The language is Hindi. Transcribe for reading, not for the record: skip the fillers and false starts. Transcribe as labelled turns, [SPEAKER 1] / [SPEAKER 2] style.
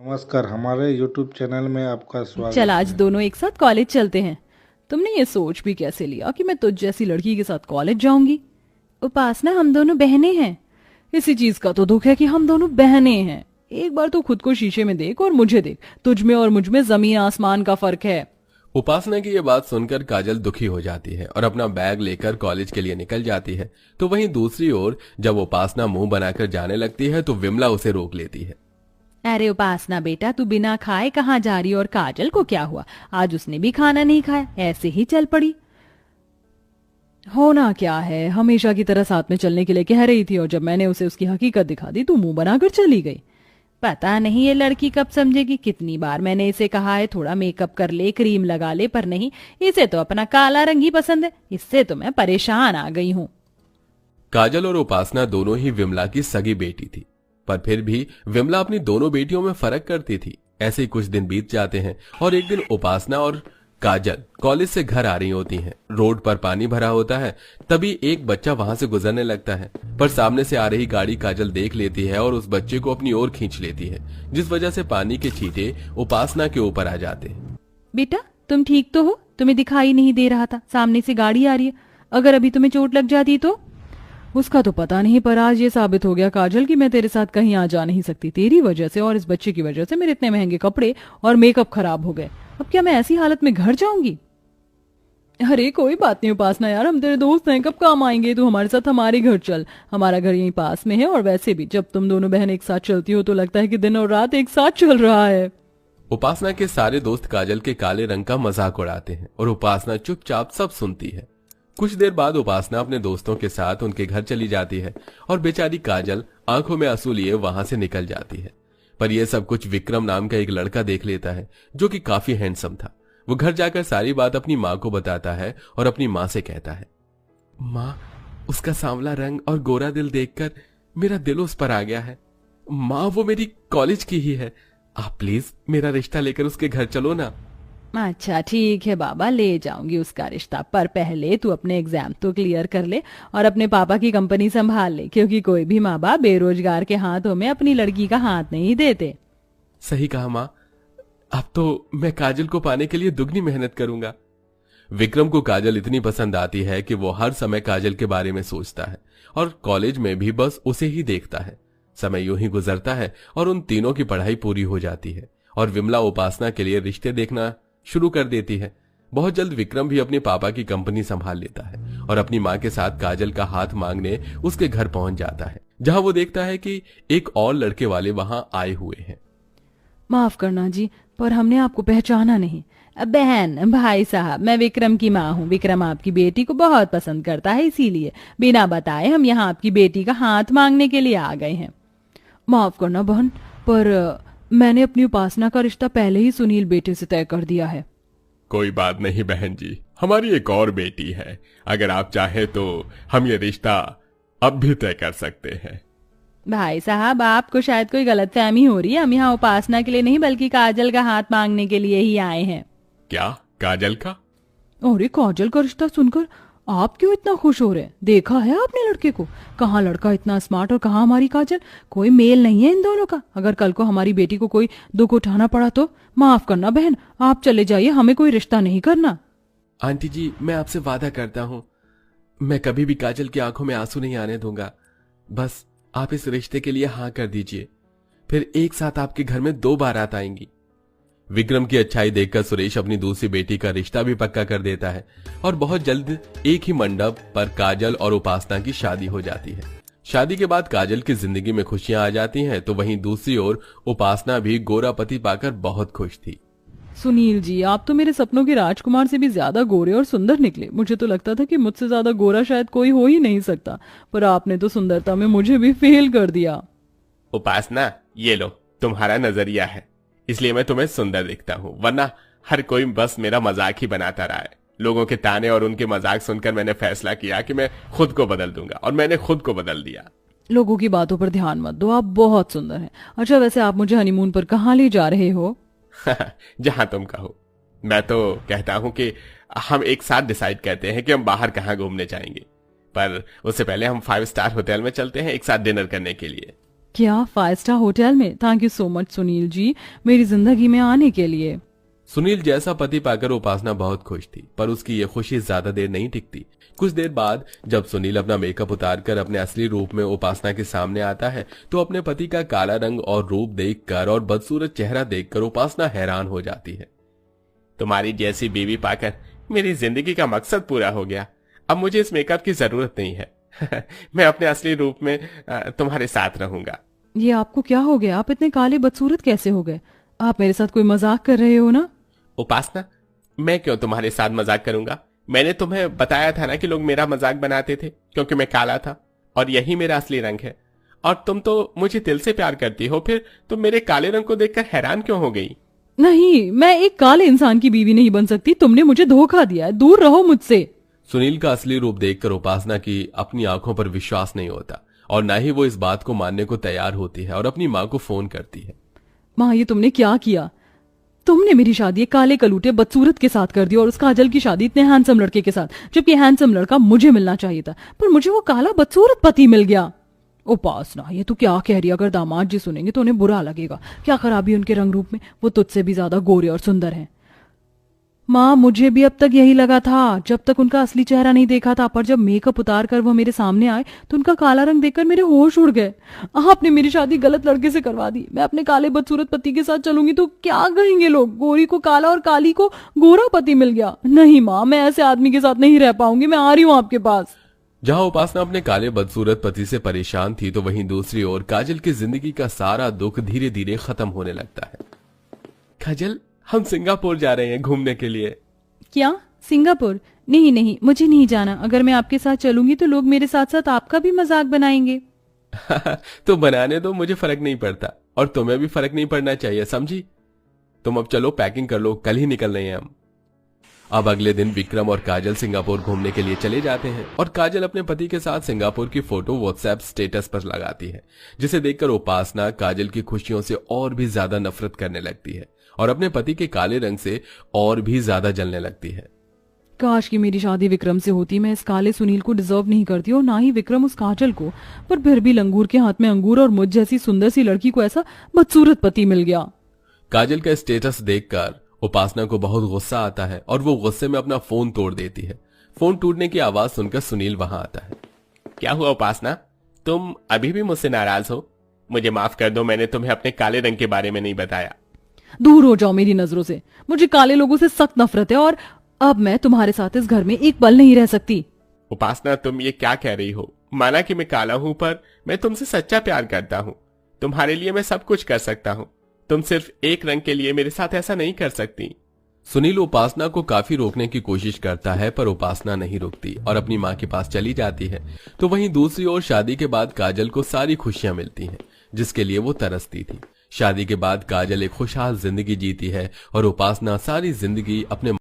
[SPEAKER 1] नमस्कार, हमारे YouTube चैनल में आपका स्वागत
[SPEAKER 2] चल आज
[SPEAKER 1] है।
[SPEAKER 2] दोनों एक साथ कॉलेज चलते हैं। तुमने ये सोच भी कैसे लिया कि मैं तुझ जैसी लड़की के साथ कॉलेज जाऊंगी? उपासना, हम दोनों बहनें हैं। इसी चीज का तो दुख है कि हम दोनों बहनें हैं। एक बार तो खुद को शीशे में देख और मुझे देख, तुझ में और मुझ में जमीन आसमान का फर्क है।
[SPEAKER 3] उपासना की ये बात सुनकर काजल दुखी हो जाती है और अपना बैग लेकर कॉलेज के लिए निकल जाती है। तो वहीं दूसरी ओर जब उपासना मुंह बनाकर जाने लगती है तो विमला उसे रोक लेती है।
[SPEAKER 2] अरे उपासना बेटा, तू बिना खाए कहाँ जा रही? और काजल को क्या हुआ? आज उसने भी खाना नहीं खाया, ऐसे ही चल पड़ी। होना क्या है, हमेशा की तरह साथ में चलने के लिए कह रही थी और जब मैंने उसे उसकी हकीकत दिखा दी तो मुंह बनाकर चली गई। पता नहीं ये लड़की कब समझेगी। कितनी बार मैंने इसे कहा है थोड़ा मेकअप कर ले, क्रीम लगा ले, पर नहीं, इसे तो अपना काला रंग ही पसंद है। इससे तो मैं परेशान आ गई हूँ।
[SPEAKER 3] काजल और उपासना दोनों ही विमला की सगी बेटी थी, पर फिर भी विमला अपनी दोनों बेटियों में फर्क करती थी। ऐसे ही कुछ दिन बीत जाते हैं और एक दिन उपासना और काजल कॉलेज से घर आ रही होती हैं। रोड पर पानी भरा होता है, तभी एक बच्चा वहां से गुजरने लगता है, पर सामने से आ रही गाड़ी काजल देख लेती है और उस बच्चे को अपनी ओर खींच लेती है, जिस वजह से पानी के छींटे उपासना के ऊपर आ जाते हैं।
[SPEAKER 2] बेटा तुम ठीक तो हो? तुम्हें दिखाई नहीं दे रहा था सामने से गाड़ी आ रही है? अगर अभी तुम्हें चोट लग जाती तो? उसका तो पता नहीं, पर आज ये साबित हो गया काजल कि मैं तेरे साथ कहीं आ जा नहीं सकती। तेरी वजह से और इस बच्चे की वजह से मेरे इतने महंगे कपड़े और मेकअप खराब हो गए। अब क्या मैं ऐसी हालत में घर जाऊंगी? अरे कोई बात नहीं उपासना यार, हम तेरे दोस्त हैं, कब काम आएंगे? तू हमारे साथ हमारे घर चल, हमारा घर यहीं पास में है। और वैसे भी जब तुम दोनों बहन एक साथ चलती हो तो लगता है कि दिन और रात एक साथ चल रहा है।
[SPEAKER 3] उपासना के सारे दोस्त काजल के काले रंग का मजाक उड़ाते हैं और उपासना चुपचाप सब सुनती है। कुछ देर बाद उपासना अपने दोस्तों के साथ उनके घर चली जाती है और बेचारी काजल आंखों में आंसू लिए वहां से निकल जाती है। पर यह सब कुछ विक्रम नाम का एक लड़का देख लेता है, जो कि काफी हैंडसम था। वो घर जाकर सारी बात अपनी माँ को बताता है और अपनी माँ से कहता है, माँ, उसका सांवला रंग और गोरा दिल देखकर मेरा दिल उस पर आ गया है। माँ, वो मेरी कॉलेज की ही है। आप प्लीज मेरा रिश्ता लेकर उसके घर चलो ना।
[SPEAKER 2] अच्छा ठीक है बाबा, ले जाऊंगी उसका रिश्ता, पर पहले तू अपने एग्जाम तो क्लियर कर ले और अपने पापा की कंपनी संभाल ले, क्योंकि कोई भी माँ बाप बेरोजगार के हाथों में अपनी लड़की का हाथ नहीं देते।
[SPEAKER 3] सही कहा माँ, अब तो मैं काजल को पाने के लिए दुगनी मेहनत करूंगा। विक्रम को काजल इतनी पसंद आती है कि वो हर समय काजल के बारे में सोचता है और कॉलेज में भी बस उसे ही देखता है। समय यूं ही गुजरता है और उन तीनों की पढ़ाई पूरी हो जाती है और विमला उपासना के लिए रिश्ते देखना शुरू कर देती है। बहुत जल्द विक्रम भी अपने पापा की कंपनी संभाल लेता है और अपनी माँ के साथ काजल का हाथ मांगने उसके घर पहुंच जाता है, जहां वो देखता है कि एक और लड़के वाले वहां आए हुए हैं।
[SPEAKER 2] माफ करना जी, पर हमने आपको पहचाना नहीं। बहन, भाई साहब, मैं विक्रम की माँ हूँ। विक्रम आपकी बेटी को बहुत पसंद करता है, इसीलिए बिना बताए हम यहाँ आपकी बेटी का हाथ मांगने के लिए आ गए हैं। माफ करना बहन, पर मैंने अपनी उपासना का रिश्ता पहले ही सुनील बेटे से तय कर दिया है।
[SPEAKER 3] कोई बात नहीं बहन जी, हमारी एक और बेटी है। अगर आप चाहे तो हम ये रिश्ता अब भी तय कर सकते हैं।
[SPEAKER 2] भाई साहब, आपको शायद कोई गलतफहमी हो रही है। हम यहाँ उपासना के लिए नहीं बल्कि काजल का हाथ मांगने के लिए ही आए हैं।
[SPEAKER 3] क्या काजल का?
[SPEAKER 2] अरे काजल का रिश्ता सुनकर आप क्यों इतना खुश हो रहे हैं? देखा है आपने लड़के को? कहाँ लड़का इतना स्मार्ट और कहाँ हमारी काजल। कोई मेल नहीं है इन दोनों का। अगर कल को हमारी बेटी को कोई दुख उठाना पड़ा तो माफ करना बहन, आप चले जाइए, हमें कोई रिश्ता नहीं करना।
[SPEAKER 3] आंटी जी, मैं आपसे वादा करता हूँ, मैं कभी भी काजल की आंखों में आंसू नहीं आने दूंगा। बस आप इस रिश्ते के लिए हाँ कर दीजिए, फिर एक साथ आपके घर में 2 बारात आएंगी। विक्रम की अच्छाई देखकर सुरेश अपनी दूसरी बेटी का रिश्ता भी पक्का कर देता है और बहुत जल्द एक ही मंडप पर काजल और उपासना की शादी हो जाती है। शादी के बाद काजल की जिंदगी में खुशियां आ जाती हैं, तो वहीं दूसरी ओर उपासना भी गोरा पति पाकर बहुत खुश थी।
[SPEAKER 2] सुनील जी, आप तो मेरे सपनों के राजकुमार से भी ज्यादा गोरे और सुंदर निकले। मुझे तो लगता था कि मुझसे ज्यादा गोरा शायद कोई हो ही नहीं सकता, पर आपने तो सुंदरता में मुझे भी फेल कर दिया।
[SPEAKER 3] उपासना, ये लो तुम्हारा नजरिया है, इसलिए मैं तुम्हें सुंदर दिखता हूँ, वरना हर कोई बस मेरा मजाक ही बनाता रहा है। लोगों के ताने और उनके मजाक सुनकर मैंने फैसला किया कि मैं खुद को बदल दूंगा और मैंने खुद को बदल दिया।
[SPEAKER 2] लोगों की बातों पर ध्यान मत दो, आप बहुत सुंदर हैं। अच्छा वैसे आप मुझे हनीमून पर कहाँ ले जा रहे हो?
[SPEAKER 3] जहां तुम कहो। मैं तो कहता हूं कि हम एक साथ डिसाइड करते हैं कि हम बाहर कहां घूमने जाएंगे, पर उससे पहले हम 5 स्टार होटल में चलते हैं एक साथ डिनर करने के लिए।
[SPEAKER 2] क्या 5 स्टार होटल में? Thank you so much Sunil ji, मेरी जिंदगी में आने के लिए।
[SPEAKER 3] सुनील जैसा पति पाकर उपासना बहुत खुश थी, पर उसकी ये खुशी ज्यादा देर नहीं टिकती। कुछ देर बाद जब सुनील अपना मेकअप उतारकर अपने असली रूप में उपासना के सामने आता है तो अपने पति का काला रंग और रूप देखकर और बदसूरत चेहरा देखकर उपासना हैरान हो जाती है।
[SPEAKER 4] तुम्हारी जैसी बीवी पाकर मेरी जिंदगी का मकसद पूरा हो गया। अब मुझे इस मेकअप की जरूरत नहीं है। मैं अपने असली रूप में तुम्हारे साथ रहूंगा।
[SPEAKER 2] ये आपको क्या हो गया? आप इतने काले बदसूरत कैसे हो गए? आप मेरे साथ कोई मजाक कर रहे हो ना?
[SPEAKER 4] उपासना, मैं क्यों तुम्हारे साथ मजाक करूंगा? मैंने तुम्हें बताया था ना कि लोग मेरा मजाक बनाते थे क्योंकि मैं काला था और यही मेरा असली रंग है। और तुम तो मुझे दिल से प्यार करती हो, फिर तुम मेरे काले रंग को देखकर हैरान क्यों हो गई?
[SPEAKER 2] नहीं, मैं एक काले इंसान की बीवी नहीं बन सकती। तुमने मुझे धोखा दिया है, दूर रहो मुझसे।
[SPEAKER 3] सुनील का असली रूप देखकर उपासना की अपनी आंखों पर विश्वास नहीं होता और न ही वो इस बात को मानने को तैयार होती है और अपनी माँ को फोन करती है।
[SPEAKER 2] माँ, ये तुमने क्या किया? तुमने मेरी शादी एक काले कलूटे बदसूरत के साथ कर दी और उस काजल की शादी इतने हैंडसम लड़के के साथ, जबकि हैंडसम लड़का मुझे मिलना चाहिए था, पर मुझे वो काला बदसूरत पति मिल गया। उपासना, ये तू क्या कह रही है? अगर दामाद जी सुनेंगे तो उन्हें बुरा लगेगा। क्या खराबी उनके रंग रूप में? वो तुझसे भी ज्यादा गोरे और सुंदर हैं। माँ, मुझे भी अब तक यही लगा था जब तक उनका असली चेहरा नहीं देखा था, पर जब मेकअप उतार कर वो मेरे सामने आए तो उनका काला रंग देखकर मेरे होश उड़ गए। आपने मेरी शादी गलत लड़के से करवा दी। मैं अपने काले बदसूरत पति के साथ चलूंगी तो क्या कहेंगे लोग? गोरी को काला और काली को गोरा पति मिल गया। नहीं माँ, मैं ऐसे आदमी के साथ नहीं रह पाऊंगी। मैं आ रही हूँ आपके पास।
[SPEAKER 3] जहां उपासना अपने काले बदसूरत पति से परेशान थी तो वहीं दूसरी ओर काजल की जिंदगी का सारा दुख धीरे धीरे खत्म होने लगता है।
[SPEAKER 4] काजल, हम सिंगापुर जा रहे हैं घूमने के लिए।
[SPEAKER 2] क्या? सिंगापुर? नहीं नहीं, मुझे नहीं जाना। अगर मैं आपके साथ चलूंगी तो लोग मेरे साथ साथ आपका भी मजाक बनाएंगे।
[SPEAKER 3] तो बनाने दो, मुझे फर्क नहीं पड़ता और तुम्हें भी फर्क नहीं पड़ना चाहिए, समझी? तुम अब चलो, पैकिंग कर लो, कल ही निकल रहे हैं हम। अब अगले दिन विक्रम और काजल सिंगापुर घूमने के लिए चले जाते हैं और काजल अपने पति के साथ सिंगापुर की फोटो व्हाट्सएप स्टेटस पर लगाती है, जिसे देखकर उपासना काजल की खुशियों से और भी ज्यादा नफरत करने लगती है और अपने पति के काले रंग से और भी ज्यादा जलने लगती है।
[SPEAKER 2] काश कि मेरी शादी विक्रम से होती। मैं इस काले सुनील को डिजर्व नहीं करती और ना ही विक्रम उस काजल को, पर फिर भी लंगूर के हाथ में अंगूर और मुझ जैसी सुंदर सी लड़की को ऐसा बदसूरत पति मिल गया।
[SPEAKER 3] काजल का स्टेटस देखकर उपासना को बहुत गुस्सा आता है और वो गुस्से में अपना फोन तोड़ देती है। फोन टूटने की आवाज सुनकर सुनील वहां आता है।
[SPEAKER 4] क्या हुआ उपासना, तुम अभी भी मुझसे नाराज हो? मुझे माफ कर दो, मैंने तुम्हें अपने काले रंग के बारे में नहीं बताया।
[SPEAKER 2] दूर हो जाओ मेरी नजरों से। मुझे काले लोगों से सख्त नफरत है और अब मैं तुम्हारे साथ इस घर में एक पल नहीं रह सकती।
[SPEAKER 4] उपासना, तुम ये क्या कह रही हो? माना कि मैं काला हूं, पर मैं तुमसे सच्चा प्यार करता हूं। तुम्हारे लिए मैं सब कुछ कर सकता हूं। तुम सिर्फ एक रंग के लिए मेरे साथ ऐसा नहीं कर सकती।
[SPEAKER 3] सुनील उपासना को काफी रोकने की कोशिश करता है, पर उपासना नहीं रुकती और अपनी माँ के पास चली जाती है। तो वहीं दूसरी ओर शादी के बाद काजल को सारी खुशियां मिलती हैं, जिसके लिए वो तरसती थी। शादी के बाद काजल एक खुशहाल जिंदगी जीती है और उपासना सारी जिंदगी अपने